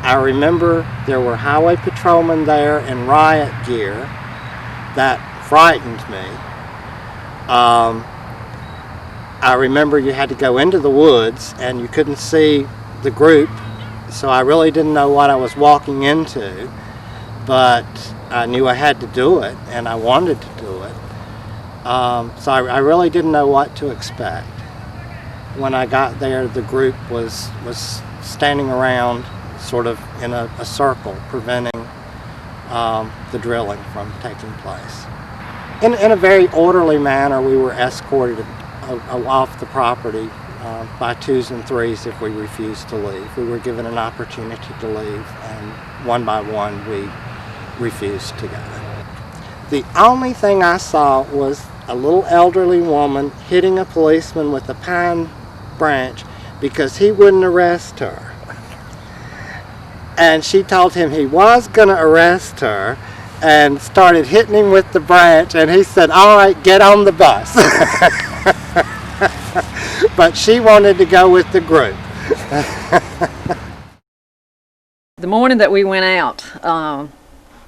I remember there were highway patrolmen there in riot gear. That frightened me. I remember you had to go into the woods and you couldn't see the group, so I really didn't know what I was walking into, but I knew I had to do it and I wanted to do it. So I really didn't know what to expect. When I got there, the group was standing around sort of in a circle, preventing the drilling from taking place. In a very orderly manner, we were escorted off the property by twos and threes if we refused to leave. We were given an opportunity to leave, and one by one we refused to go. The only thing I saw was a little elderly woman hitting a policeman with a pine branch because he wouldn't arrest her. And she told him he was going to arrest her and started hitting him with the branch, and he said, "All right, get on the bus." But she wanted to go with the group. The morning that we went out,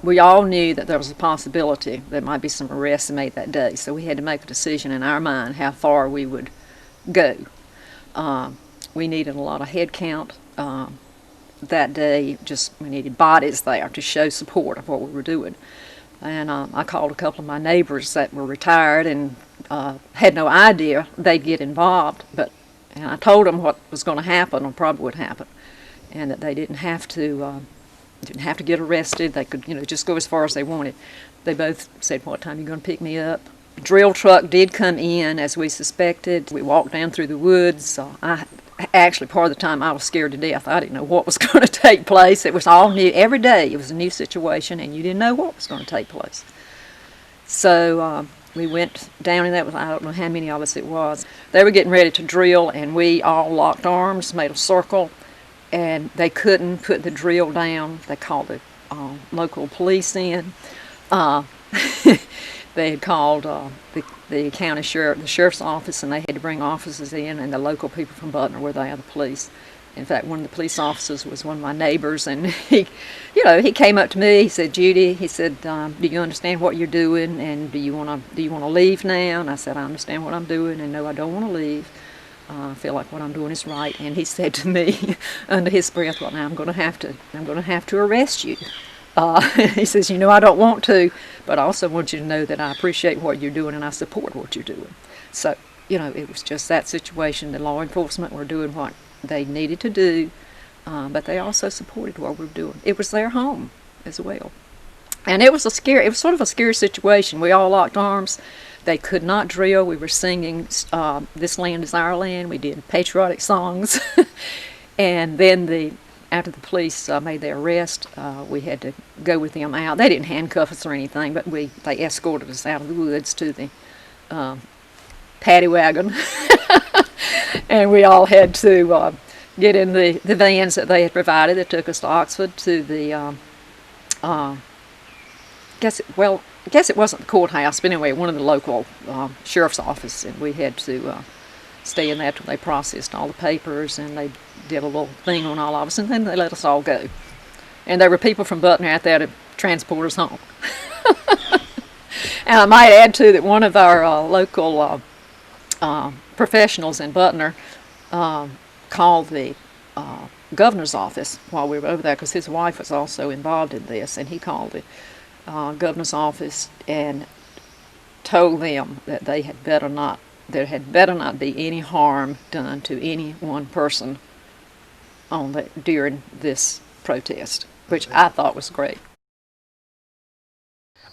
we all knew that there was a possibility there might be some arrests made that day, so we had to make a decision in our mind how far we would go. We needed a lot of head count that day. We needed bodies there to show support of what we were doing. And I called a couple of my neighbors that were retired and had no idea they'd get involved, and I told them what was going to happen or probably would happen, and that they didn't have to get arrested. They could, just go as far as they wanted. They both said, "What time are you going to pick me up?" The drill truck did come in as we suspected. We walked down through the woods. Actually, part of the time I was scared to death. I didn't know what was going to take place. It was all new. Every day it was a new situation, and you didn't know what was going to take place. So we went down in that with, I don't know how many of us it was. They were getting ready to drill, and we all locked arms, made a circle, and they couldn't put the drill down. They called the local police in. They had called the county sheriff, the sheriff's office, and they had to bring officers in, and the local people from Butner were there, the police. In fact, one of the police officers was one of my neighbors, and he came up to me. He said, "Judy," he said, "do you understand what you're doing, and do you want to leave now?" And I said, "I understand what I'm doing, and no, I don't want to leave. I feel like what I'm doing is right." And he said to me, under his breath, "Well, now I'm going to have to arrest you." He says, "I don't want to, but I also want you to know that I appreciate what you're doing and I support what you're doing." So, it was just that situation. The law enforcement were doing what they needed to do, but they also supported what we were doing. It was their home as well. And it was sort of a scary situation. We all locked arms. They could not drill. We were singing, "This Land Is Our Land." We did patriotic songs. And then after the police made their arrest, we had to go with them out. They didn't handcuff us or anything, but they escorted us out of the woods to the paddy wagon. And we all had to get in the vans that they had provided that took us to Oxford to the, I guess it wasn't the courthouse, but anyway, one of the local sheriff's office, and we had to stay in there till they processed all the papers, and they did a little thing on all of us, and then they let us all go. And there were people from Butner out there to transport us home. And I might add, too, that one of our local professionals in Butner called the governor's office while we were over there, because his wife was also involved in this, and he called the governor's office and told them that there had better not be any harm done to any one person during this protest, which I thought was great.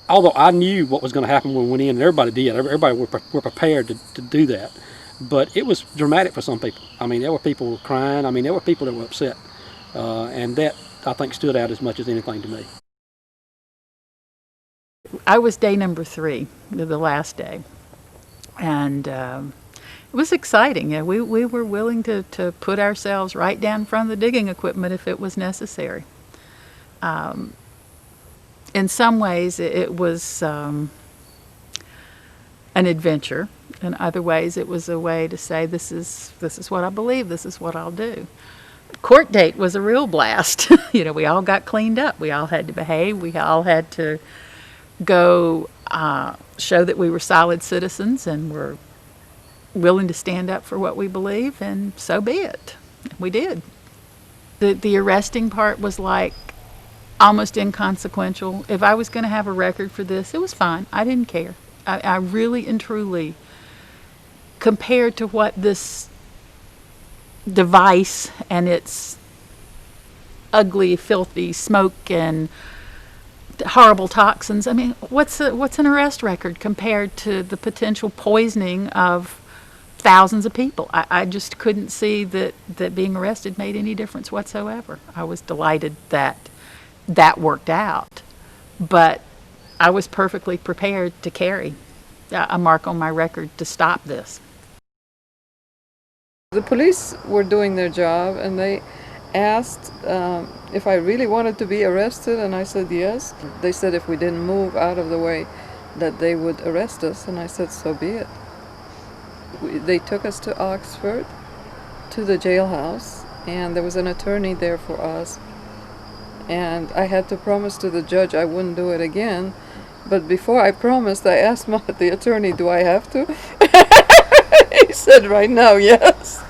Although I knew what was going to happen when we went in, and everybody did. Everybody were prepared to do that. But it was dramatic for some people. I mean, there were people who were crying. I mean, there were people that were upset. And that, I think, stood out as much as anything to me. I was day number 3, the last day. And it was exciting. We were willing to put ourselves right down in front of the digging equipment if it was necessary. In some ways, it was an adventure. In other ways, it was a way to say, this is what I believe, this is what I'll do. Of court date was a real blast. We all got cleaned up. We all had to behave. We all had to go show that we were solid citizens and were willing to stand up for what we believe, and so be it. We did. The arresting part was like almost inconsequential. If I was going to have a record for this, it was fine. I didn't care. I really and truly, compared to what this device and its ugly, filthy smoke and horrible toxins, I mean, what's an arrest record compared to the potential poisoning of thousands of people? I just couldn't see that being arrested made any difference whatsoever. I was delighted that worked out, but I was perfectly prepared to carry a mark on my record to stop this. The police were doing their job, and they asked if I really wanted to be arrested, and I said yes. They said if we didn't move out of the way that they would arrest us, and I said so be it. They took us to Oxford, to the jailhouse, and there was an attorney there for us. And I had to promise to the judge I wouldn't do it again. But before I promised, I asked the attorney, do I have to? He said right now, yes.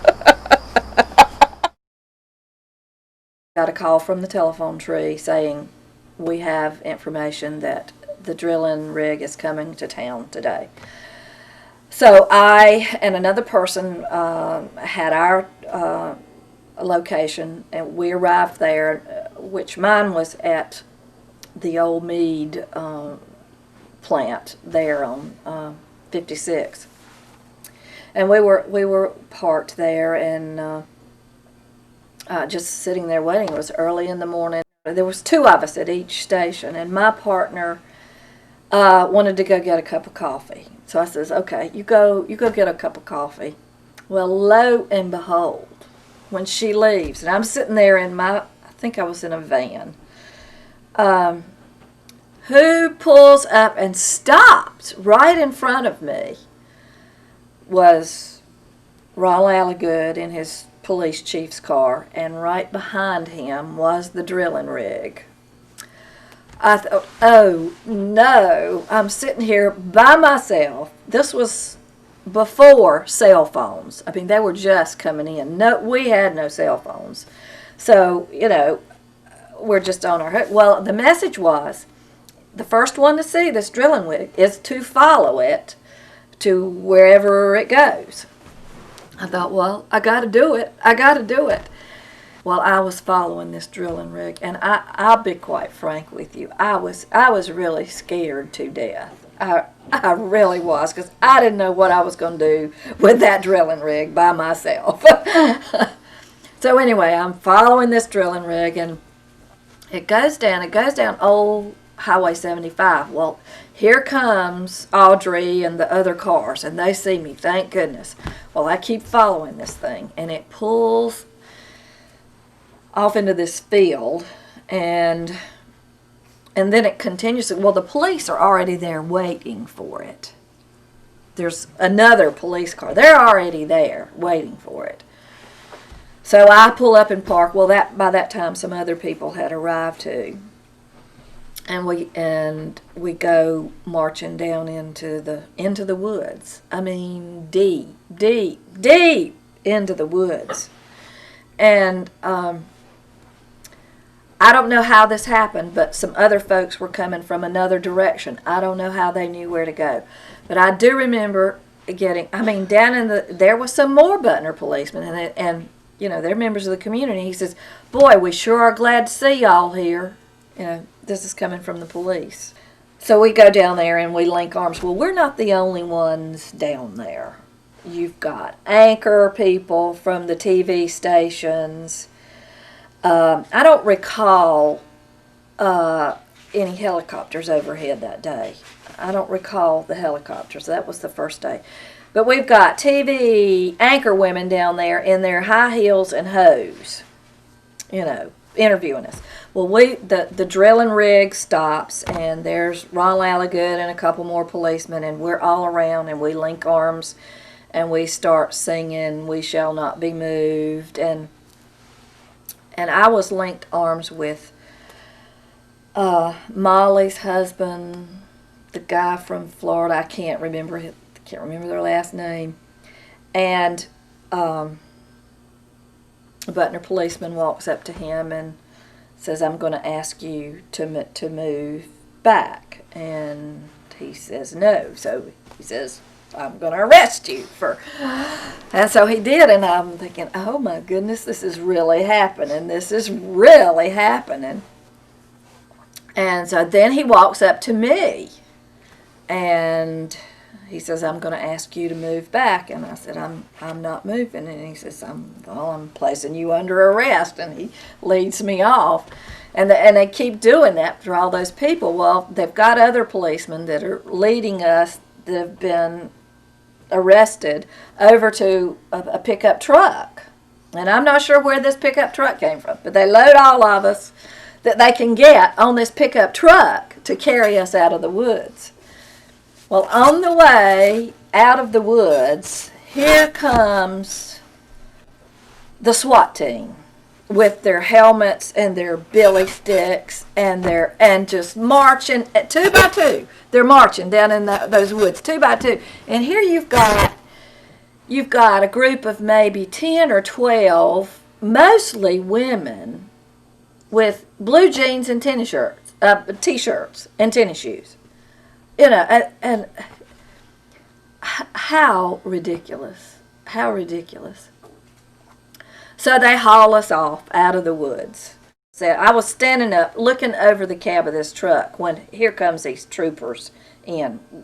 Got a call from the telephone tree saying, we have information that the drilling rig is coming to town today. So I and another person had our location, and we arrived there, which mine was at the old Mead plant there on 56. And we were parked there and just sitting there waiting. It was early in the morning. There was two of us at each station, and my partner wanted to go get a cup of coffee. So I says, okay, you go get a cup of coffee. Well, lo and behold, when she leaves, and I'm sitting there in I think I was in a van, who pulls up and stopped right in front of me was Ronald Alligood in his police chief's car, and right behind him was the drilling rig. I thought, oh no, I'm sitting here by myself. This was before cell phones. I mean, they were just coming in. No, we had no cell phones. So, we're just on our hook. Well, the message was, the first one to see this drilling rig is to follow it to wherever it goes. I thought, well, I got to do it. Well, I was following this drilling rig, and I'll be quite frank with you. I was really scared to death. I really was, because I didn't know what I was going to do with that drilling rig by myself. So anyway, I'm following this drilling rig, and it goes down old Highway 75. Well, here comes Audrey and the other cars, and they see me, thank goodness. Well, I keep following this thing, and it pulls off into this field, and then it continues. Well, the police are already there waiting for it. There's another police car. They're already there waiting for it. So I pull up and park. Well, by that time, some other people had arrived too. And we go marching down into the woods. I mean, deep into the woods. And I don't know how this happened, but some other folks were coming from another direction. I don't know how they knew where to go. But I do remember there was some more Butner policemen, and they're members of the community. He says, boy, we sure are glad to see y'all here. This is coming from the police. So we go down there and we link arms. Well, we're not the only ones down there. You've got anchor people from the TV stations. I don't recall any helicopters overhead that day. I don't recall the helicopters. That was the first day. But we've got TV anchor women down there in their high heels and hose, interviewing us. Well, the drilling rig stops, and there's Ron Alligood and a couple more policemen, and we're all around, and we link arms, and we start singing "We Shall Not Be Moved," and and I was linked arms with Molly's husband, the guy from Florida. I can't remember their last name. And a Butner policeman walks up to him and says, "I'm going to ask you to move back." And he says no. So he says, "I'm going to arrest you for." And so he did, and I'm thinking, oh my goodness, this is really happening. This is really happening. And so then he walks up to me, and he says, "I'm going to ask you to move back." And I said, I'm not moving. And he says, I'm placing you under arrest. And he leads me off. And they keep doing that for all those people. Well, they've got other policemen that are leading us that have been arrested over to a pickup truck. And I'm not sure where this pickup truck came from, but they load all of us that they can get on this pickup truck to carry us out of the woods. Well, on the way out of the woods, here comes the SWAT team with their helmets and their billy sticks and just marching 2 by 2. They're marching down in those woods 2 by 2. And here you've got a group of maybe 10 or 12, mostly women, with blue jeans and tennis shirts, t-shirts and tennis shoes. You know, and how ridiculous. How ridiculous. So they haul us off out of the woods. So I was standing up looking over the cab of this truck when here comes these troopers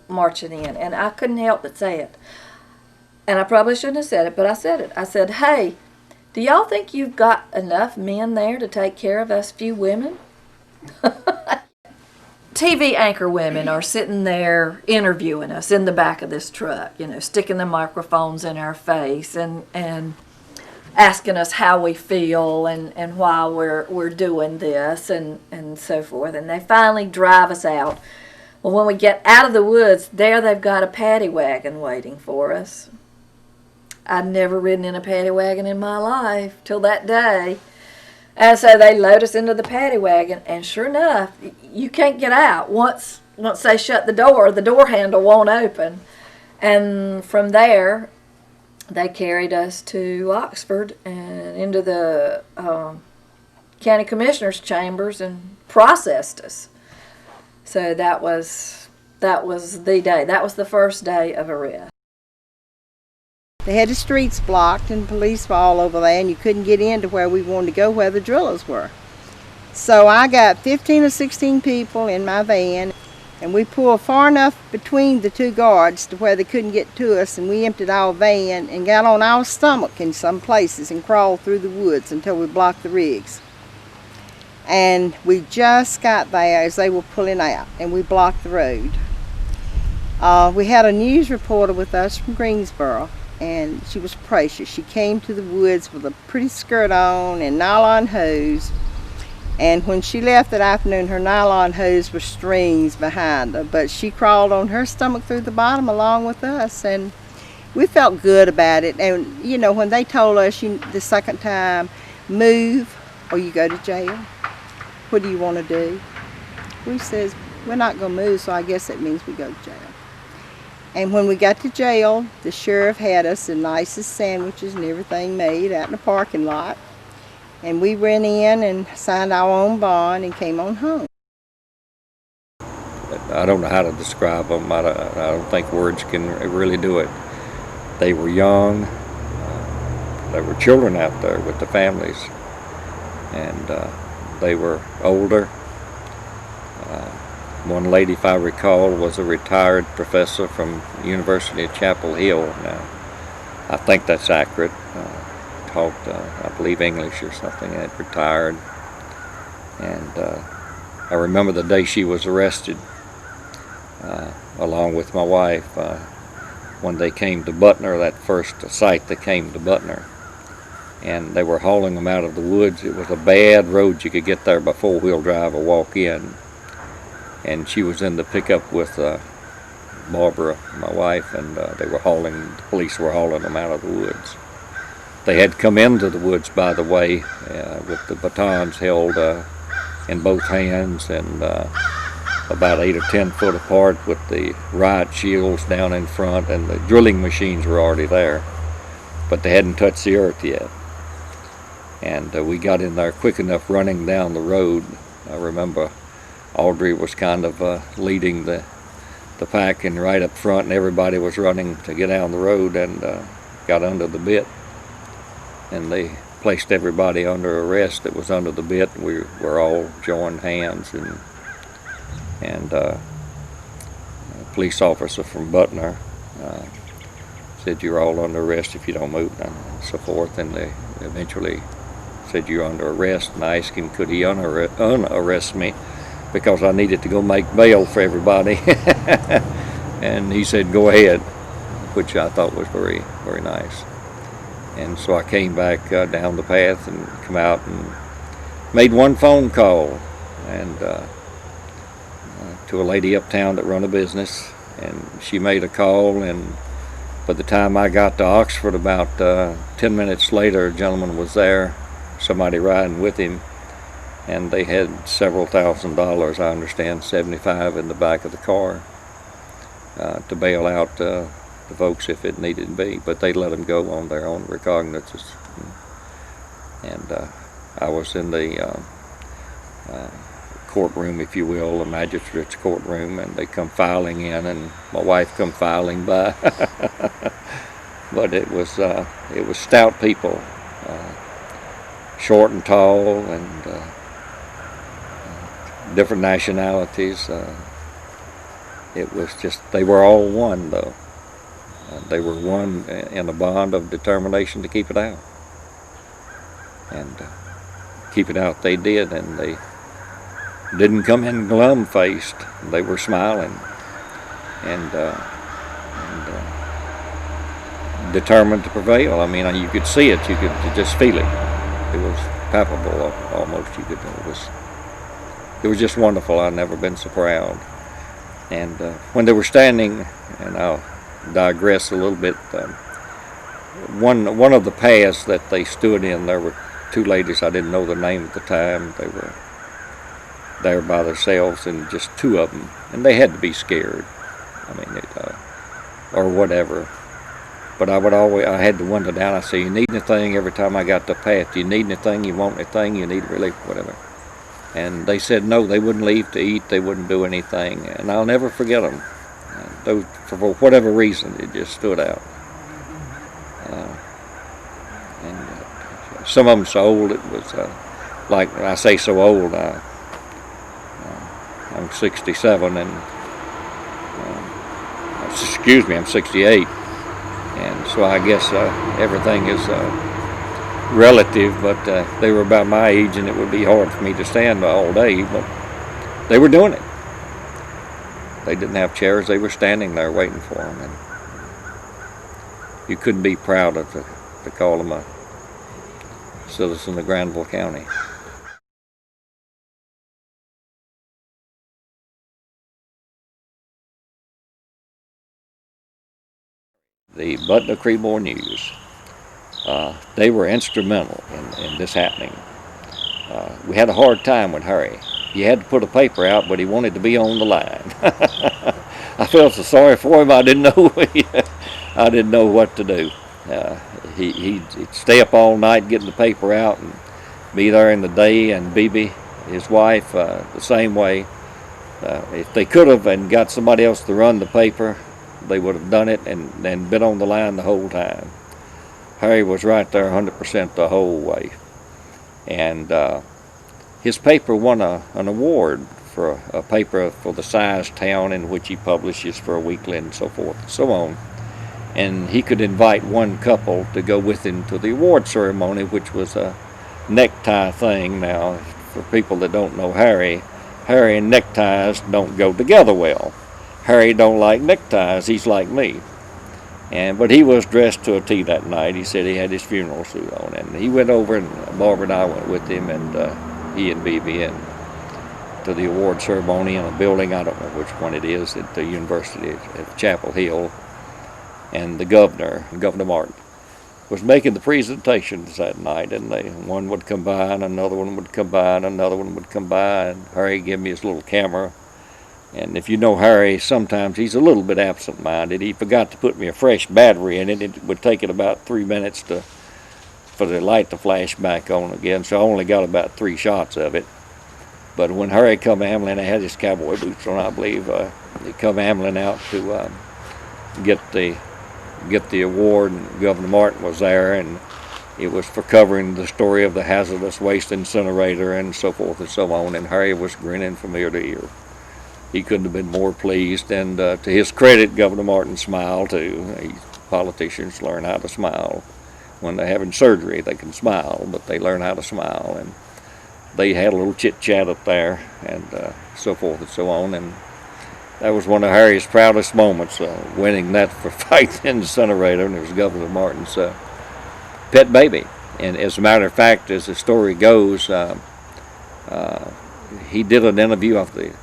marching in, and I couldn't help but say it. And I probably shouldn't have said it, but I said it. I said, "Hey, do y'all think you've got enough men there to take care of us few women?" TV anchor women are sitting there interviewing us in the back of this truck, you know, sticking the microphones in our face and asking us how we feel and why we're doing this and so forth. And they finally drive us out. Well, when we get out of the woods, there they've got a paddy wagon waiting for us. I'd never ridden in a paddy wagon in my life till that day. And so they load us into the paddy wagon, and sure enough, you can't get out. Once they shut the door handle won't open. And from there, they carried us to Oxford and into the county commissioner's chambers and processed us. So that was the day. That was the first day of arrest. They had the streets blocked and police were all over there, and you couldn't get into where we wanted to go, where the drillers were. So I got 15 or 16 people in my van, and we pulled far enough between the two guards to where they couldn't get to us, and we emptied our van and got on our stomach in some places and crawled through the woods until we blocked the rigs. And we just got there as they were pulling out, and we blocked the road. We had a news reporter with us from Greensboro, and she was precious. She came to the woods with a pretty skirt on and nylon hose. And when she left that afternoon, her nylon hose was strings behind her. But she crawled on her stomach through the bottom along with us. And we felt good about it. And, you know, when they told us the second time, move or you go to jail, what do you want to do? We says, we're not going to move, so I guess that means we go to jail. And when we got to jail, the sheriff had us the nicest sandwiches and everything made out in the parking lot. And we went in and signed our own bond and came on home. I don't know how to describe them. I don't think words can really do it. They were young. There were children out there with the families. And they were older. One lady, if I recall, was a retired professor from University of Chapel Hill. Now, I think that's accurate. Taught, I believe, English or something, and retired. And I remember the day she was arrested, along with my wife, when they came to Butner, that first site they came to Butner. And they were hauling them out of the woods. It was a bad road you could get there by four-wheel drive or walk in. And she was in the pickup with Barbara, my wife, and the police were hauling them out of the woods. They had come into the woods, by the way, with the batons held in both hands, and about 8 or 10 foot apart, with the riot shields down in front, and the drilling machines were already there, but they hadn't touched the earth yet. And we got in there quick enough running down the road. I remember Audrey was kind of leading the pack and right up front, and everybody was running to get down the road, and got under the bit. And they placed everybody under arrest that was under the bit. We were all joined hands, and a police officer from Butner said, "You're all under arrest if you don't move," and so forth. And they eventually said, "You're under arrest," and I asked him, could he unarrest me, because I needed to go make bail for everybody. And he said, "Go ahead," which I thought was very, very nice. And so I came back down the path and come out and made one phone call, and to a lady uptown that run a business, and she made a call, and by the time I got to Oxford, about 10 minutes later, a gentleman was there, somebody riding with him, and they had several $1,000s, I understand, 75 in the back of the car, to bail out the folks if it needed to be, but they let them go on their own recognizance. And I was in the courtroom, if you will, the magistrate's courtroom, and they come filing in, and my wife come filing by. But it was stout people, short and tall, and different nationalities. It was just, they were all one, though. They were one in a bond of determination to keep it out. And keep it out they did, and they didn't come in glum-faced. They were smiling and determined to prevail. I mean, you could see it, you could just feel it. It was palpable almost. It was just wonderful. I've never been so proud. And when they were standing, and I'll digress a little bit, one of the paths that they stood in, there were two ladies, I didn't know their name at the time. They were there by themselves, and just two of them, and they had to be scared, I mean, or whatever. But I had to wonder down, I said, "You need anything?" Every time I got the path, "Do you need anything? You want anything? You need relief?" Whatever. And they said no, they wouldn't leave to eat, they wouldn't do anything, and I'll never forget them. Those, for whatever reason, it just stood out. And some of them so old, it was like, I say so old, I'm 67, and excuse me, I'm 68, and so I guess everything is relative, but they were about my age, and it would be hard for me to stand all day, but they were doing it. They didn't have chairs, they were standing there waiting for them, and you couldn't be proud of to call them a citizen of Granville County. The Butner Creedmoor News, they were instrumental in this happening. We had a hard time with Harry. He had to put a paper out, but he wanted to be on the line. I felt so sorry for him. I didn't know what to do. He'd stay up all night getting the paper out and be there in the day, and Bibi, his wife, the same way. If they could have and got somebody else to run the paper, they would have done it and been on the line the whole time. Harry was right there 100% the whole way. And his paper won an award for a paper for the size town in which he publishes for a weekly and so forth and so on. And he could invite one couple to go with him to the award ceremony, which was a necktie thing. Now, for people that don't know Harry and neckties don't go together well. Harry don't like neckties, he's like me. But he was dressed to a T that night. He said he had his funeral suit on, and he went over, and Barbara and I went with him, and he and Bibi, and to the award ceremony in a building, I don't know which one it is, at the University at Chapel Hill, and the governor, Governor Martin, was making the presentations that night, and one would come by, and another one would come by, and another one would come by, and Harry gave me his little camera. And if you know Harry, sometimes he's a little bit absent-minded. He forgot to put me a fresh battery in it. It would take it about 3 minutes for the light to flash back on again, so I only got about 3 shots of it. But when Harry come ambling, I had his cowboy boots on, I believe. He come ambling out to get the award, and Governor Martin was there, and it was for covering the story of the hazardous waste incinerator and so forth and so on. And Harry was grinning from ear to ear. He couldn't have been more pleased, and to his credit, Governor Martin smiled too. Politicians learn how to smile. When they're having surgery, they can smile, but they learn how to smile. And they had a little chit-chat up there, and so forth and so on. And that was one of Harry's proudest moments, winning that for fighting the incinerator, and it was Governor Martin's pet baby. And as a matter of fact, as the story goes, he did an interview of the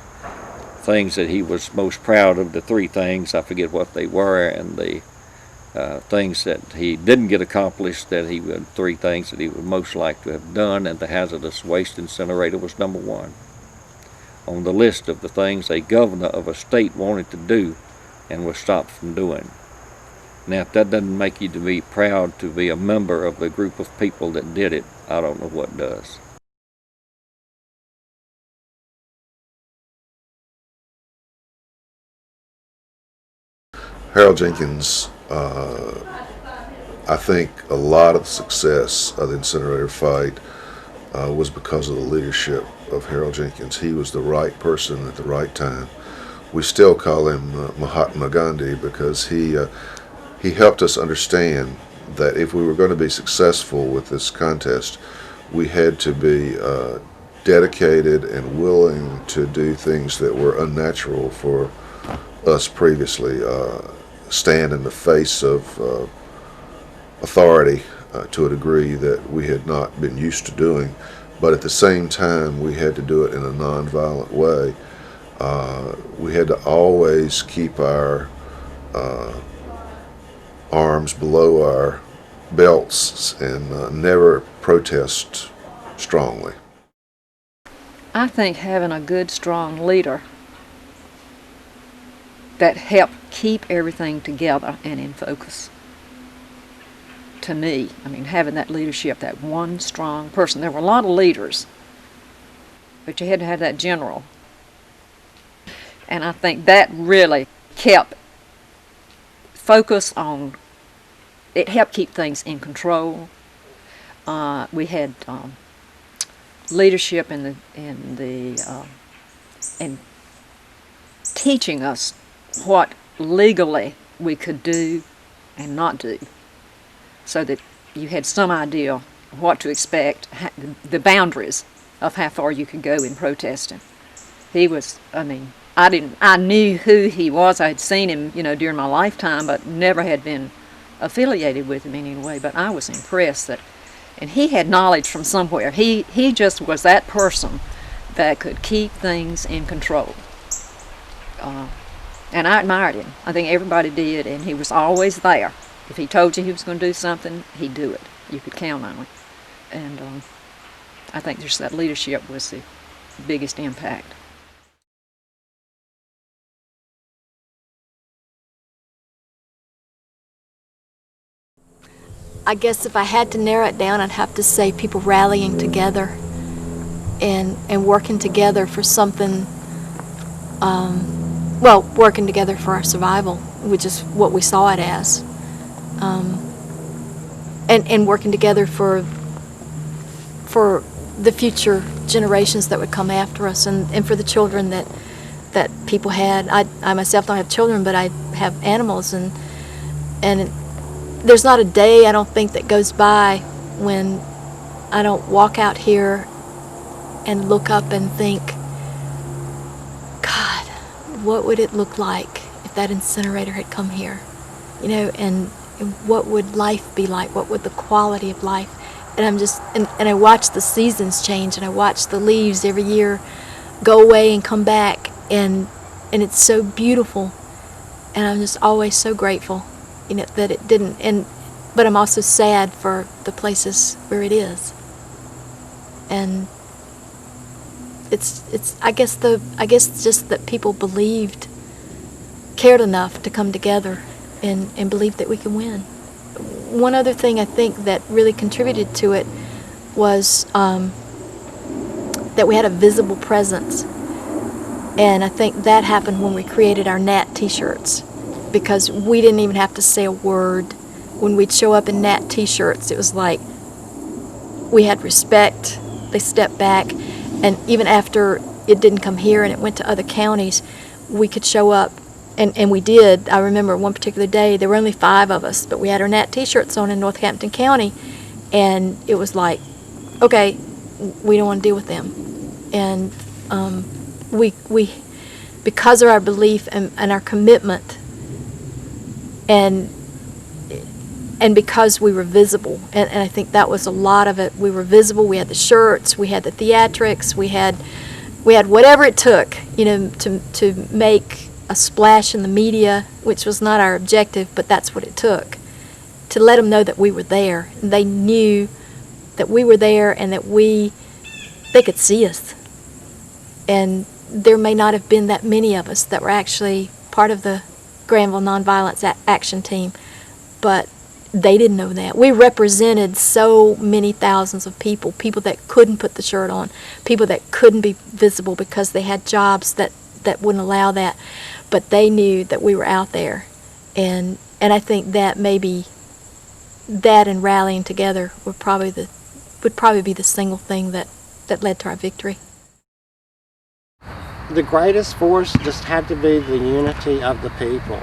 things that he was most proud of, the 3 things, I forget what they were, and the things that he didn't get accomplished, that he would 3 things that he would most like to have done, and the hazardous waste incinerator was number 1 on the list of the things a governor of a state wanted to do and was stopped from doing. Now, if that doesn't make you to be proud to be a member of the group of people that did it, I don't know what does. Harold Jenkins, I think a lot of the success of the incinerator fight was because of the leadership of Harold Jenkins. He was the right person at the right time. We still call him Mahatma Gandhi because he helped us understand that if we were going to be successful with this contest, we had to be dedicated and willing to do things that were unnatural for us previously. Stand in the face of authority to a degree that we had not been used to doing, but at the same time we had to do it in a nonviolent way. We had to always keep our arms below our belts and never protest strongly. I think having a good, strong leader that helped keep everything together and in focus. To me, I mean, having that leadership, that one strong person. There were a lot of leaders, but you had to have that general. And I think that really kept focus on, it helped keep things in control. We had leadership in teaching us what legally we could do and not do, so that you had some idea what to expect, the boundaries of how far you could go in protesting. He was, I mean, I knew who he was. I had seen him, during my lifetime, but never had been affiliated with him in any way. But I was impressed that, and he had knowledge from somewhere. He just was that person that could keep things in control. And I admired him. I think everybody did, and he was always there. If he told you he was going to do something, he'd do it. You could count on him. And I think just that leadership was the biggest impact. I guess if I had to narrow it down, I'd have to say people rallying together and working together for something, working together for our survival, which is what we saw it as. And working together for the future generations that would come after us, and for the children that people had. I myself don't have children, but I have animals, and there's not a day, I don't think, that goes by when I don't walk out here and look up and think, God, what would it look like if that incinerator had come here? And what would life be like? What would the quality of life? And I'm just, and I watch the seasons change, and I watch the leaves every year go away and come back, and it's so beautiful. And I'm just always so grateful, that it didn't. but I'm also sad for the places where it is. And it's I guess just that people cared enough to come together and believe that we can win. One other thing I think that really contributed to it was that we had a visible presence. And I think that happened when we created our Nat t-shirts, because we didn't even have to say a word. When we'd show up in Nat t-shirts, it was like we had respect. They stepped back, and even after it didn't come here and it went to other counties, we could show up, and we did. I remember one particular day, there were only 5 of us, but we had our Nat t-shirts on in Northampton County, and it was like, okay, we don't want to deal with them. And we because of our belief and our commitment, and because we were visible, and I think that was a lot of it. We were visible. We had the shirts, we had the theatrics, we had whatever it took, to make a splash in the media, which was not our objective, but that's what it took, to let them know that we were there. And they knew that we were there, and that they could see us. And there may not have been that many of us that were actually part of the Granville Nonviolence Action Team, but they didn't know that. We represented so many thousands of people that couldn't put the shirt on, people that couldn't be visible because they had jobs that wouldn't allow that, but they knew that we were out there. And I think that maybe that and rallying together would probably be the single thing that led to our victory. The greatest force just had to be the unity of the people.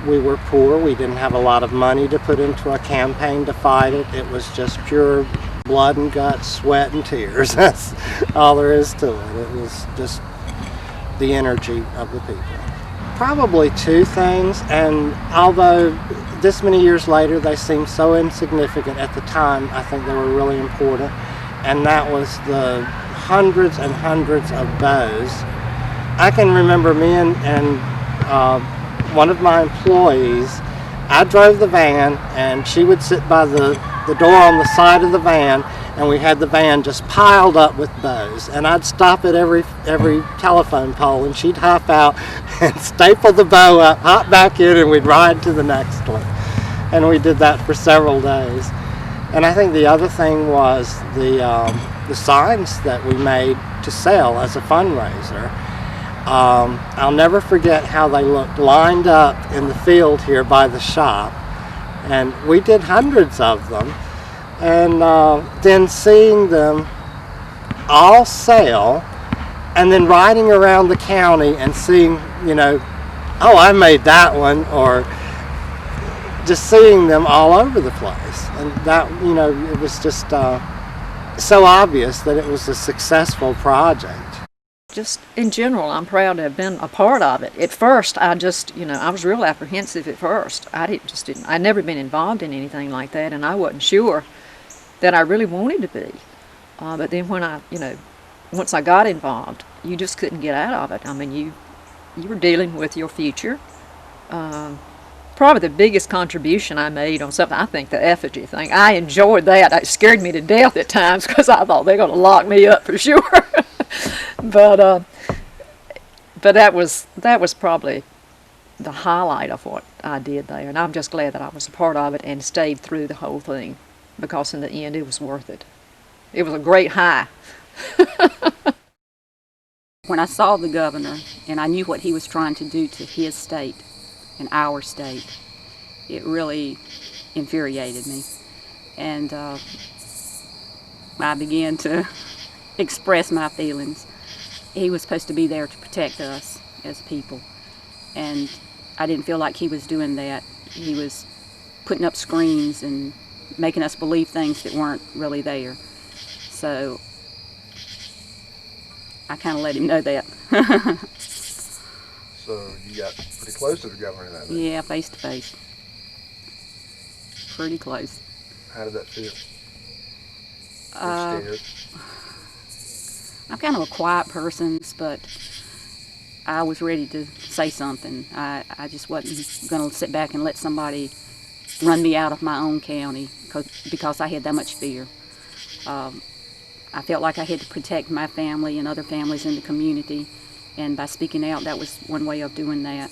We were poor. We didn't have a lot of money to put into a campaign to fight it. It was just pure blood and guts, sweat and tears. That's all there is to it. It was just the energy of the people. Probably 2 things, and although this many years later they seem so insignificant, at the time I think they were really important, and that was the hundreds and hundreds of bows. I can remember me and one of my employees, I drove the van, and she would sit by the door on the side of the van, and we had the van just piled up with bows. And I'd stop at every telephone pole, and she'd hop out and staple the bow up, hop back in, and we'd ride to the next one. And we did that for several days. And I think the other thing was the signs that we made to sell as a fundraiser. I'll never forget how they looked lined up in the field here by the shop, and we did hundreds of them, and then seeing them all sell, and then riding around the county and seeing, oh, I made that one, or just seeing them all over the place. And that, it was just so obvious that it was a successful project. Just in general, I'm proud to have been a part of it. At first, I was real apprehensive at first. I'd never been involved in anything like that, and I wasn't sure that I really wanted to be. But then when once I got involved, you just couldn't get out of it. I mean, you were dealing with your future. Probably the biggest contribution I made on something, I think the effigy thing. I enjoyed that. It scared me to death at times because I thought they're going to lock me up for sure. But that was probably the highlight of what I did there, and I'm just glad that I was a part of it and stayed through the whole thing, because in the end it was worth it. It was a great high. When I saw the governor and I knew what he was trying to do to his state and our state, it really infuriated me, and I began to express my feelings. He was supposed to be there to protect us as people, and I didn't feel like he was doing that. He was putting up screens and making us believe things that weren't really there. So I kind of let him know that. So you got pretty close to the governor that day? Yeah, face to face. Pretty close. How did that feel? You're scared? I'm kind of a quiet person, but I was ready to say something. I just wasn't going to sit back and let somebody run me out of my own county because I had that much fear. I felt like I had to protect my family and other families in the community, and by speaking out, that was one way of doing that.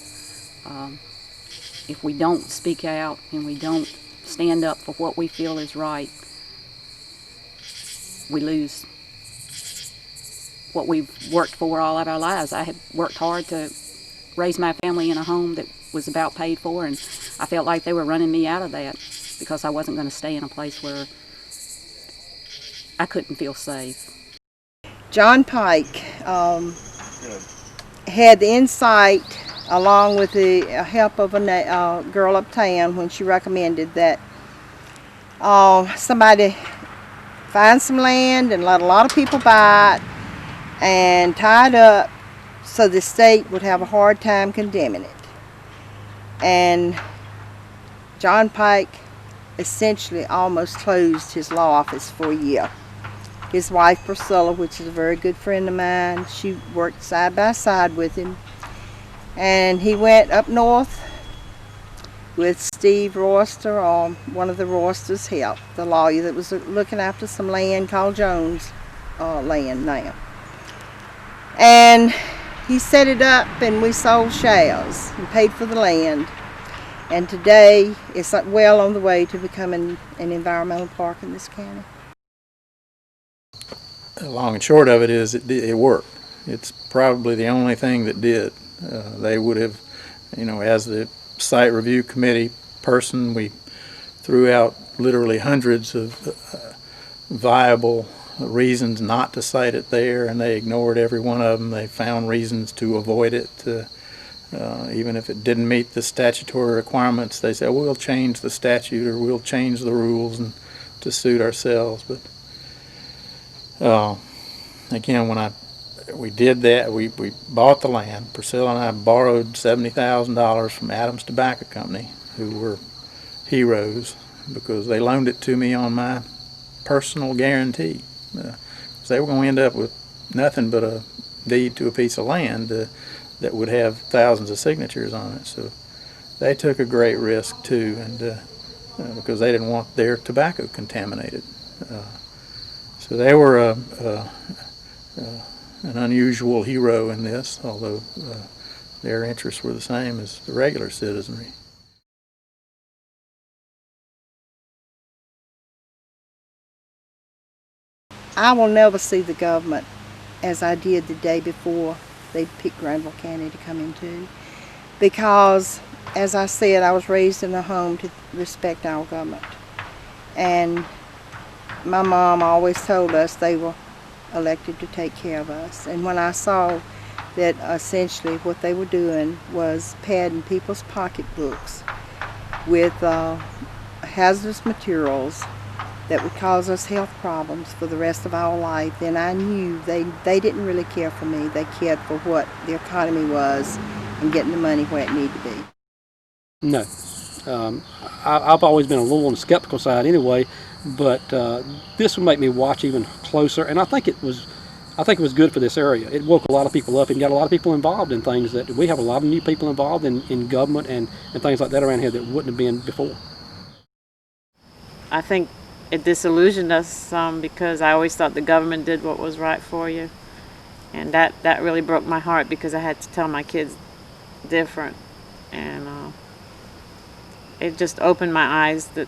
If we don't speak out and we don't stand up for what we feel is right, we lose what we've worked for all of our lives. I had worked hard to raise my family in a home that was about paid for, and I felt like they were running me out of that because I wasn't going to stay in a place where I couldn't feel safe. John Pike had the insight, along with the help of a girl uptown, when she recommended that somebody find some land and let a lot of people buy it and tie it up so the state would have a hard time condemning it. And John Pike essentially almost closed his law office for a year. His wife Priscilla, which is a very good friend of mine, she worked side by side with him. And he went up north with Steve Royster, or one of the Roysters' help, the lawyer that was looking after some land called Jones land now. And he set it up, and we sold shares and paid for the land. And today it's well on the way to becoming an environmental park in this county. The long and short of it is it worked. It's probably the only thing that did. They would have, as the site review committee person, we threw out literally hundreds of viable reasons not to site it there, and they ignored every one of them. They found reasons to avoid it. Even if it didn't meet the statutory requirements, they said, well, we'll change the statute or we'll change the rules and to suit ourselves. But again, when we did that, we bought the land. Priscilla and I borrowed $70,000 from Adams Tobacco Company, who were heroes, because they loaned it to me on my personal guarantee. They were going to end up with nothing but a deed to a piece of land that would have thousands of signatures on it. So they took a great risk too, and because they didn't want their tobacco contaminated. So they were an unusual hero in this, although their interests were the same as the regular citizenry. I will never see the government as I did the day before they picked Granville County to come into, because, as I said, I was raised in a home to respect our government. And my mom always told us they were elected to take care of us. And when I saw that essentially what they were doing was padding people's pocketbooks with hazardous materials that would cause us health problems for the rest of our life, then I knew they didn't really care for me. They cared for what the economy was and getting the money where it needed to be. No. I've always been a little on the skeptical side anyway, but this would make me watch even closer, and I think it was good for this area. It woke a lot of people up and got a lot of people involved in things that we have a lot of new people involved in government and things like that around here that wouldn't have been before. I think it disillusioned us some because I always thought the government did what was right for you, and that really broke my heart because I had to tell my kids different, and it just opened my eyes that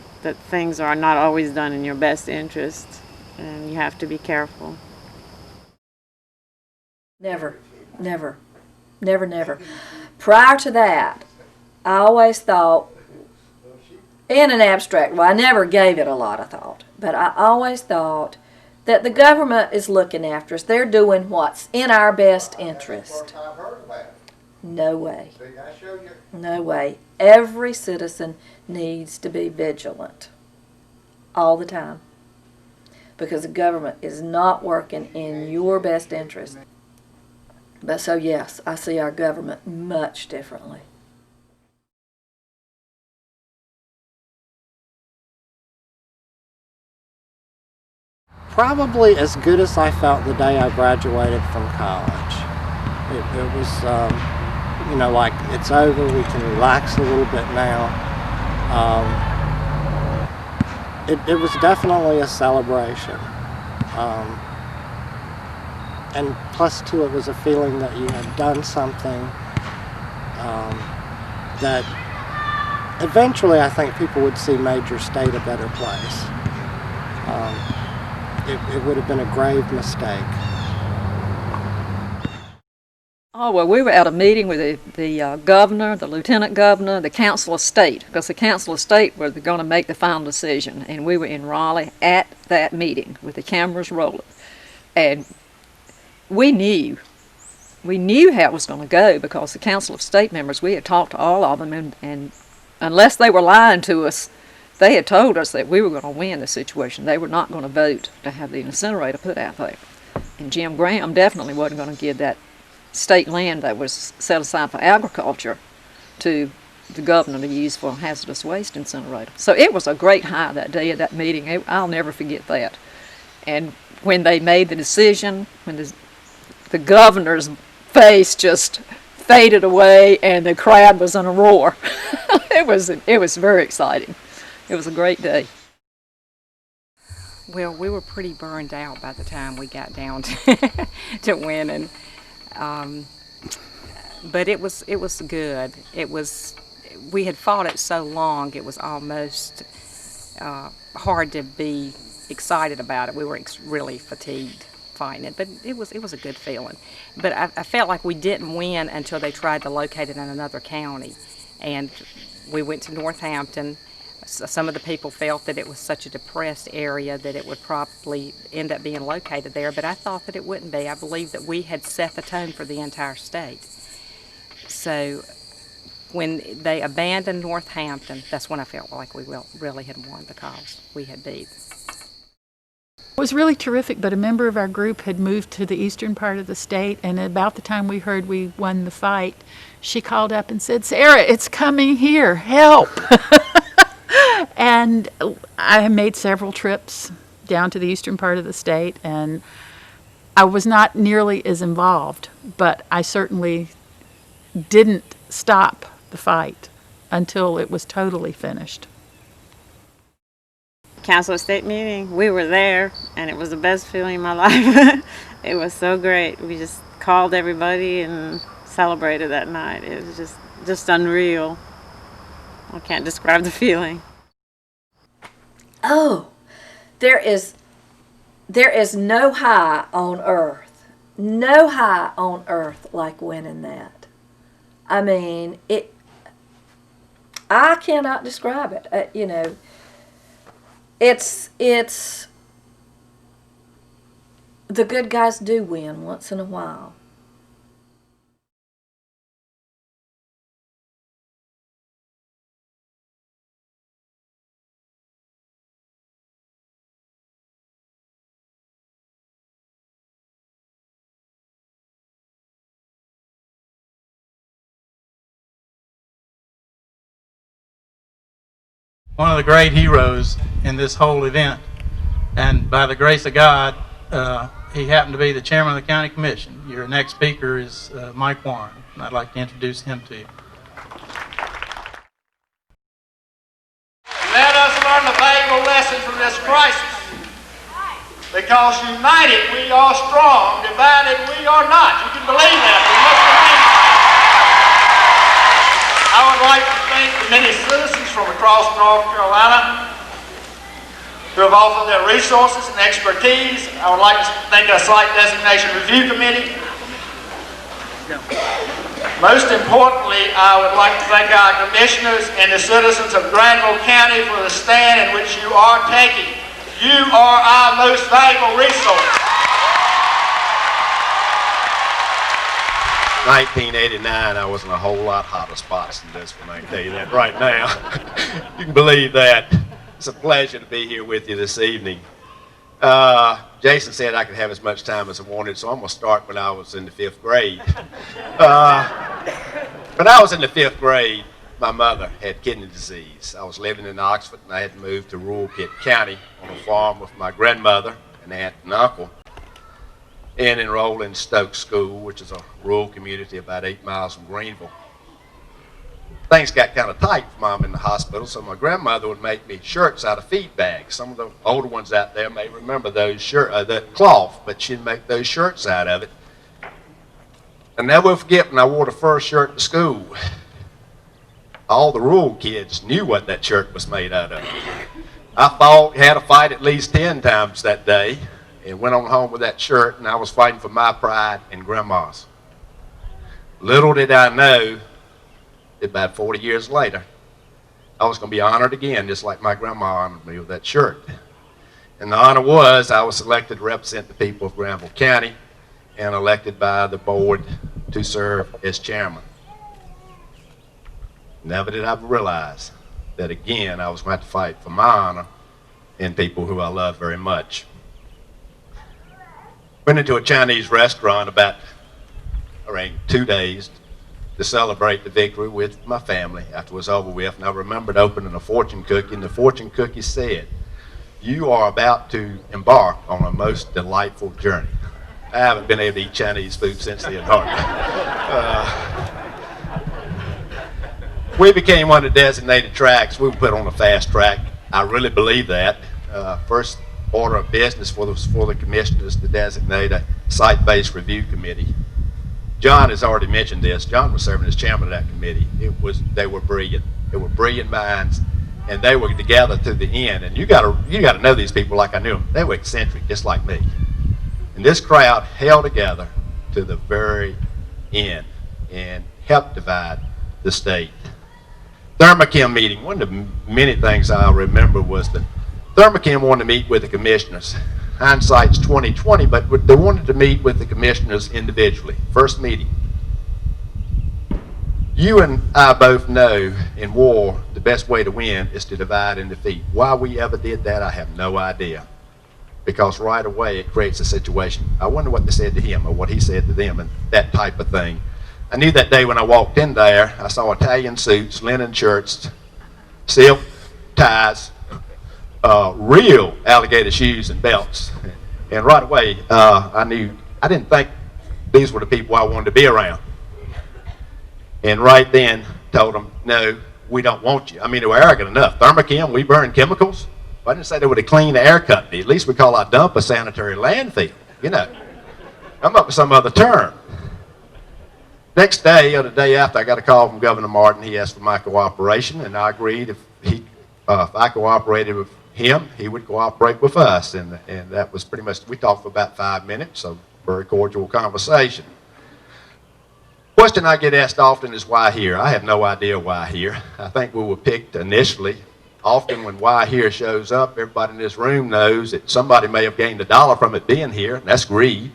things are not always done in your best interest, and you have to be careful. Never, never, never, never. Prior to that, I always thought, in an abstract way, I never gave it a lot of thought, but I always thought that the government is looking after us. They're doing what's in our best interest. No way. No way. Every citizen needs to be vigilant all the time, because the government is not working in your best interest. But so yes, I see our government much differently. Probably as good as I felt the day I graduated from college. It was, like it's over, we can relax a little bit now. it was definitely a celebration. And plus, too, it was a feeling that you had done something that eventually I think people would see made your state a better place. It would have been a grave mistake. Oh, well, we were at a meeting with the governor, the lieutenant governor, the council of state, because the council of state were going to make the final decision. And we were in Raleigh at that meeting with the cameras rolling. And we knew how it was going to go, because the council of state members, we had talked to all of them, and unless they were lying to us, they had told us that we were going to win the situation. They were not going to vote to have the incinerator put out there. And Jim Graham definitely wasn't going to give that state land that was set aside for agriculture to the governor to use for a hazardous waste incinerator. So it was a great high that day at that meeting. I'll never forget that. And when they made the decision, when the governor's face just faded away and the crowd was in a roar, it was very exciting. It was a great day. Well, we were pretty burned out by the time we got down to winning. But it was good. We had fought it so long, it was almost hard to be excited about it. We were really fatigued fighting it, but it was a good feeling. But I felt like we didn't win until they tried to locate it in another county. And we went to Northampton. Some of the people felt that it was such a depressed area that it would probably end up being located there, but I thought that it wouldn't be. I believe that we had set the tone for the entire state. So when they abandoned Northampton, that's when I felt like we really had won the cause. We had beat. It was really terrific, but a member of our group had moved to the eastern part of the state, and about the time we heard we won the fight, she called up and said, "Sarah, it's coming here, help." And I made several trips down to the eastern part of the state, and I was not nearly as involved, but I certainly didn't stop the fight until it was totally finished. Council of State meeting, we were there, and it was the best feeling in my life. It was so great. We just called everybody and celebrated that night. It was just unreal. I can't describe the feeling. Oh, there is no high on earth like winning that. I mean, I cannot describe it. It's the good guys do win once in a while. One of the great heroes in this whole event, and by the grace of God, he happened to be the chairman of the county commission. Your next speaker is Mike Warren, and I'd like to introduce him to you. Let us learn a valuable lesson from this crisis. Because united we are strong, divided we are not. You can believe that. We must believe that. I would like to thank the many citizens from across North Carolina who have offered their resources and expertise. I would like to thank our Site Designation Review Committee. Most importantly, I would like to thank our commissioners and the citizens of Granville County for the stand in which you are taking. You are our most valuable resource. 1989, I was in a whole lot hotter spots than this one, I can tell you that right now. You can believe that. It's a pleasure to be here with you this evening. Jason said I could have as much time as I wanted, so I'm going to start when I was in the 5th grade. When I was in the 5th grade, my mother had kidney disease. I was living in Oxford, and I had moved to rural Pitt County on a farm with my grandmother, an aunt, and uncle, and enrolled in Stokes School, which is a rural community about 8 miles from Greenville. things got kind of tight for Mom in the hospital, so my grandmother would make me shirts out of feed bags. Some of the older ones out there may remember those the cloth, but she'd make those shirts out of it. I never forget when I wore the first shirt to school. All the rural kids knew what that shirt was made out of. I had a fight at least 10 times that day, and went on home with that shirt, and I was fighting for my pride and Grandma's. Little did I know, about 40 years later, I was going to be honored again, just like my grandma honored me with that shirt. And the honor was I was selected to represent the people of Granville County and elected by the board to serve as chairman. Never did I realize that again I was going to have to fight for my honor and people who I love very much. Went into a Chinese restaurant about 2 days to celebrate the victory with my family after it was over with, and I remembered opening a fortune cookie, and the fortune cookie said, "You are about to embark on a most delightful journey." I haven't been able to eat Chinese food since then, hardly. We became one of the designated tracks. We were put on a fast track. I really believe that. First order of business was for the commissioners to designate a site-based review committee. John has already mentioned this. John was serving as chairman of that committee. They were brilliant. They were brilliant minds, and they were together to the end. And you got to know these people like I knew them. They were eccentric, just like me. And this crowd held together to the very end and helped divide the state. Thermochem meeting. One of the many things I remember was that Thermochem wanted to meet with the commissioners. Hindsight's 20/20, but they wanted to meet with the commissioners individually. First meeting. You and I both know in war the best way to win is to divide and defeat. Why we ever did that, I have no idea. Because right away it creates a situation. I wonder what they said to him or what he said to them and that type of thing. I knew that day when I walked in there, I saw Italian suits, linen shirts, silk ties, real alligator shoes and belts. And right away, I didn't think these were the people I wanted to be around. And right then, told them, no, we don't want you. I mean, they were arrogant enough. Thermochem, we burn chemicals. Well, I didn't say they were to clean the air company. At least we call our dump a sanitary landfill, you know. I'm up with some other term. Next day, or the day after, I got a call from Governor Martin. He asked for my cooperation, and I agreed if I cooperated with him, he would cooperate with us. And that was pretty much, we talked for about 5 minutes, so very cordial conversation. Question I get asked often is why here? I have no idea why here. I think we were picked initially. Often when why here shows up, everybody in this room knows that somebody may have gained $1 from it being here, and that's greed.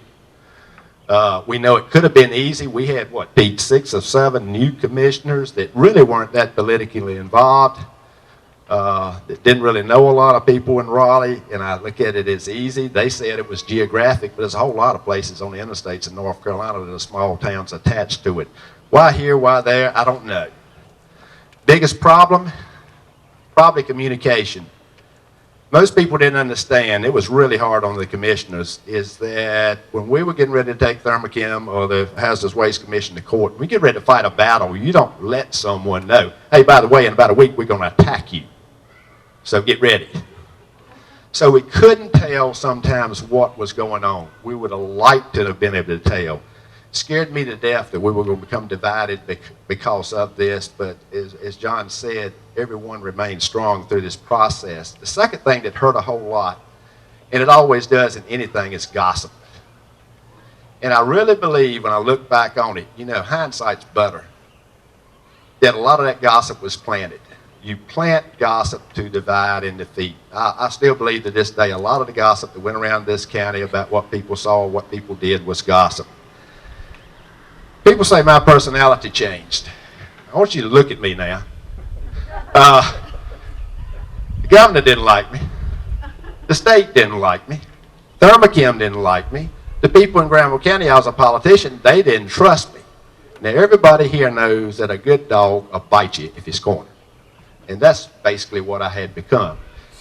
We know it could have been easy. We had, Pete, 6 or 7 new commissioners that really weren't that politically involved, that didn't really know a lot of people in Raleigh, and I look at it as easy. They said it was geographic, but there's a whole lot of places on the interstates in North Carolina that are small towns attached to it. Why here, why there, I don't know. Biggest problem? Probably communication. Most people didn't understand, it was really hard on the commissioners, is that when we were getting ready to take Thermochem or the Hazardous Waste Commission to court, we get ready to fight a battle, you don't let someone know, hey, by the way, in about a week we're going to attack you, so get ready. So we couldn't tell sometimes what was going on. We would have liked to have been able to tell. Scared me to death that we were going to become divided because of this, but as John said, everyone remained strong through this process. The second thing that hurt a whole lot, and it always does in anything, is gossip. And I really believe when I look back on it, hindsight's butter, that a lot of that gossip was planted. You plant gossip to divide and defeat. I still believe to this day a lot of the gossip that went around this county about what people saw, what people did was gossip. People say my personality changed. I want you to look at me now. The governor didn't like me. The state didn't like me. Thermochem didn't like me. The people in Granville County, I was a politician, they didn't trust me. Now everybody here knows that a good dog will bite you if he's cornered. And that's basically what I had become.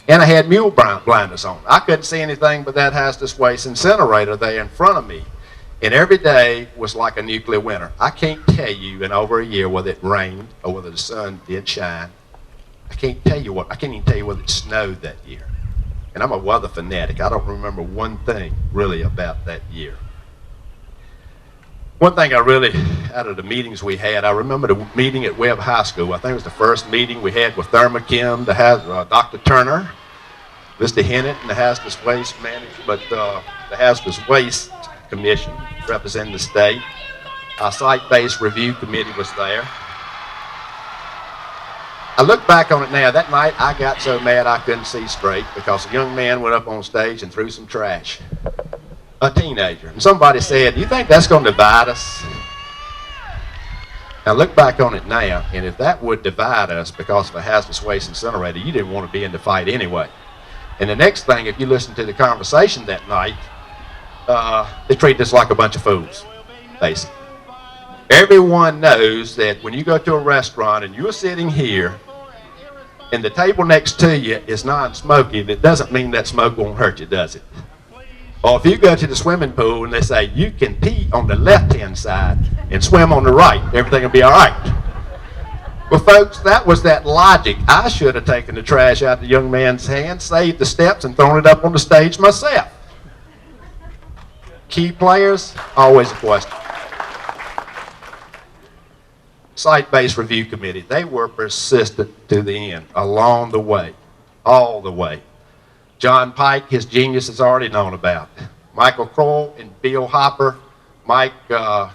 And I had mule blinders on. I couldn't see anything but that hazardous waste incinerator there in front of me. And every day was like a nuclear winter. I can't tell you in over a year whether it rained or whether the sun did shine. I can't even tell you whether it snowed that year. And I'm a weather fanatic. I don't remember one thing really about that year. One thing I really, out of the meetings we had, I remember the meeting at Webb High School. I think it was the first meeting we had with Thermochem, Dr. Turner, Mr. Hennett, and the Hazardous Waste Management, the Hazardous Waste Commission representing the state. Our site-based review committee was there. I look back on it now. That night I got so mad I couldn't see straight because a young man went up on stage and threw some trash. A teenager. And somebody said, "Do you think that's going to divide us?" Now look back on it now, and if that would divide us because of a hazardous waste incinerator, you didn't want to be in the fight anyway. And the next thing, if you listen to the conversation that night, they treated us like a bunch of fools, basically. Everyone knows that when you go to a restaurant and you're sitting here and the table next to you is non-smoking, it doesn't mean that smoke won't hurt you, does it? Or if you go to the swimming pool and they say you can pee on the left-hand side and swim on the right, everything will be all right. Well, folks, that was that logic. I should have taken the trash out of the young man's hand, saved the steps, and thrown it up on the stage myself. Key players, always a question. Site-based review committee, they were persistent to the end, along the way, all the way. John Pike, his genius is already known about. Michael Kroll and Bill Hopper, Michael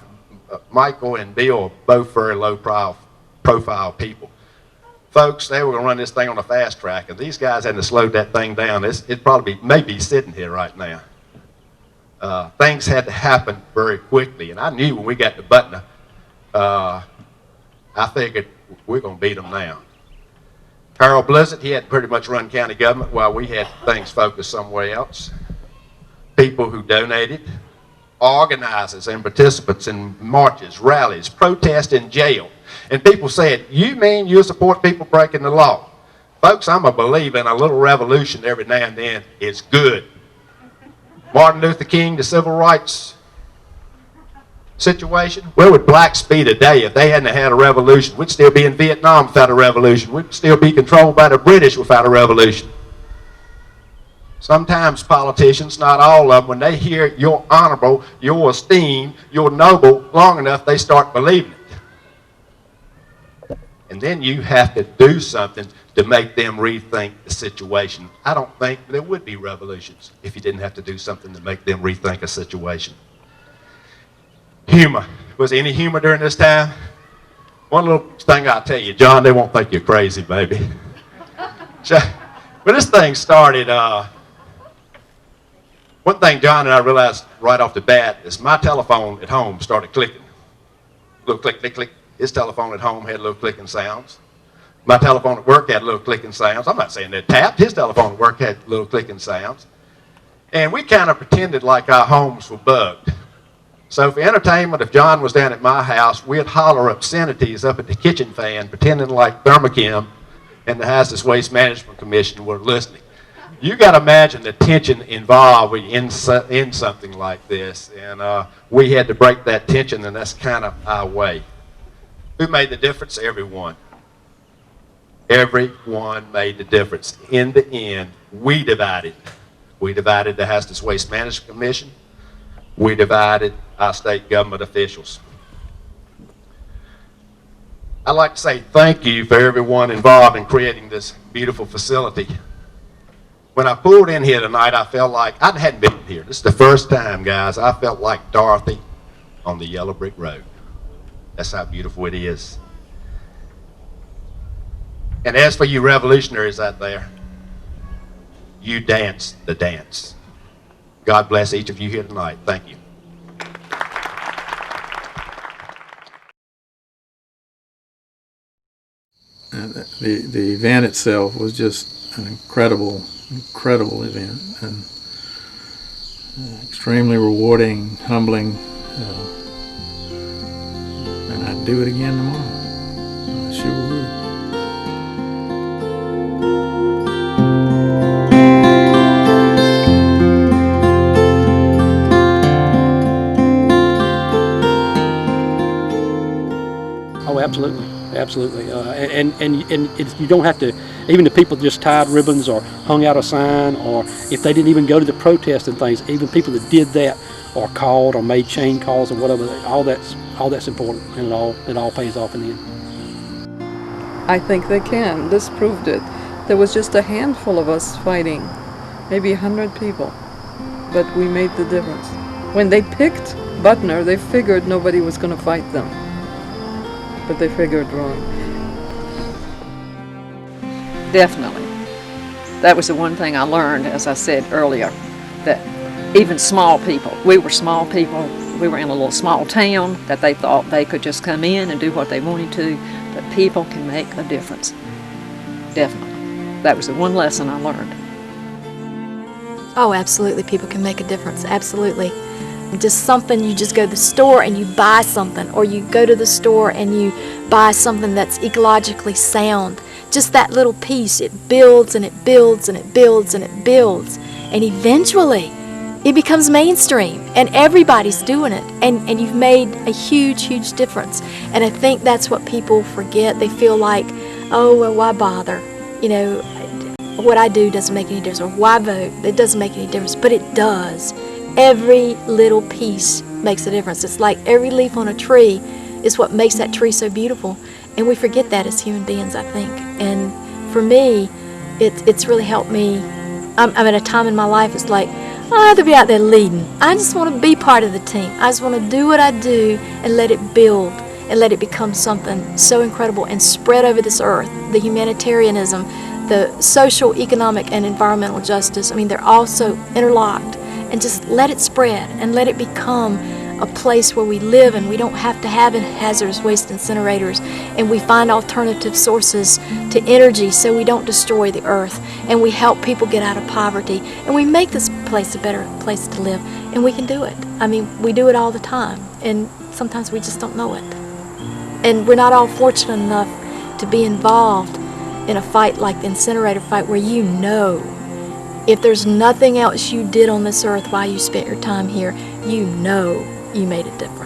and Bill are both very low profile people. Folks, they were going to run this thing on a fast track, and these guys hadn't slowed that thing down. It probably may be sitting here right now. Things had to happen very quickly, and I knew when we got to Butner, I figured we're going to beat them now. Harold Blizzard, he had pretty much run county government while we had things focused somewhere else. People who donated, organizers and participants in marches, rallies, protests in jail. And people said, "You mean you support people breaking the law?" Folks, I'm a believer in a little revolution every now and then. It's good. Martin Luther King, the civil rights situation, where would blacks be today if they hadn't had a revolution? We'd still be in Vietnam without a revolution. We'd still be controlled by the British without a revolution. Sometimes politicians, not all of them, when they hear you're honorable, you're esteemed, you're noble long enough, they start believing it. And then you have to do something to make them rethink the situation. I don't think there would be revolutions if you didn't have to do something to make them rethink a situation. Humor. Was there any humor during this time? One little thing I'll tell you, John, they won't think you're crazy, baby. When this thing started, one thing John and I realized right off the bat is my telephone at home started clicking. Little click, click, click. His telephone at home had little clicking sounds. My telephone at work had little clicking sounds. I'm not saying they tapped. His telephone at work had little clicking sounds. And we kind of pretended like our homes were bugged. So for entertainment, if John was down at my house, we'd holler obscenities up at the kitchen fan, pretending like Thermochem and the Hazardous Waste Management Commission were listening. You got to imagine the tension involved in something like this, and we had to break that tension, and that's kind of our way. Who made the difference? Everyone. Everyone made the difference. In the end, we divided. We divided the Hazardous Waste Management Commission. We divided our state government officials. I'd like to say thank you for everyone involved in creating this beautiful facility. When I pulled in here tonight, I felt like, I hadn't been here. This is the first time, guys, I felt like Dorothy on the yellow brick road. That's how beautiful it is. And as for you revolutionaries out there, you dance the dance. God bless each of you here tonight. Thank you. The event itself was just an incredible event, and extremely rewarding, humbling, and I'd do it again tomorrow. I sure would. Absolutely. And you don't have to, even the people that just tied ribbons or hung out a sign, or if they didn't even go to the protest and things, even people that did that or called or made chain calls or whatever, all that's important, and it all pays off in the end. I think they can. This proved it. There was just a handful of us fighting, maybe 100 people, but we made the difference. When they picked Butner, they figured nobody was going to fight them, but they figured wrong. Definitely. That was the one thing I learned, as I said earlier, that even small people, we were small people, we were in a little small town, that they thought they could just come in and do what they wanted to, but people can make a difference. Definitely. That was the one lesson I learned. Oh, absolutely, people can make a difference, absolutely. Just something, you just go to the store and you buy something, or you go to the store and you buy something that's ecologically sound. Just that little piece, it builds and it builds and it builds and it builds, and eventually it becomes mainstream and everybody's doing it, and you've made a huge difference. And I think that's what people forget. They feel like, oh, well, why bother? You know, what I do doesn't make any difference, or why vote? It doesn't make any difference, but it does. Every little piece makes a difference. It's like every leaf on a tree is what makes that tree so beautiful, and we forget that as human beings, I think. And for me, it's really helped me. I'm at a time in my life, it's like, I don't have to be out there leading. I just want to be part of the team. I just want to do what I do and let it build and let it become something so incredible and spread over this earth. The humanitarianism, the social, economic, and environmental justice, I mean, they're all so interlocked. And just let it spread and let it become a place where we live, and we don't have to have hazardous waste incinerators, and we find alternative sources to energy so we don't destroy the earth, and we help people get out of poverty, and we make this place a better place to live, and we can do it. I mean, we do it all the time, and sometimes we just don't know it. And we're not all fortunate enough to be involved in a fight like the incinerator fight, where you know, if there's nothing else you did on this earth while you spent your time here, you know you made a difference.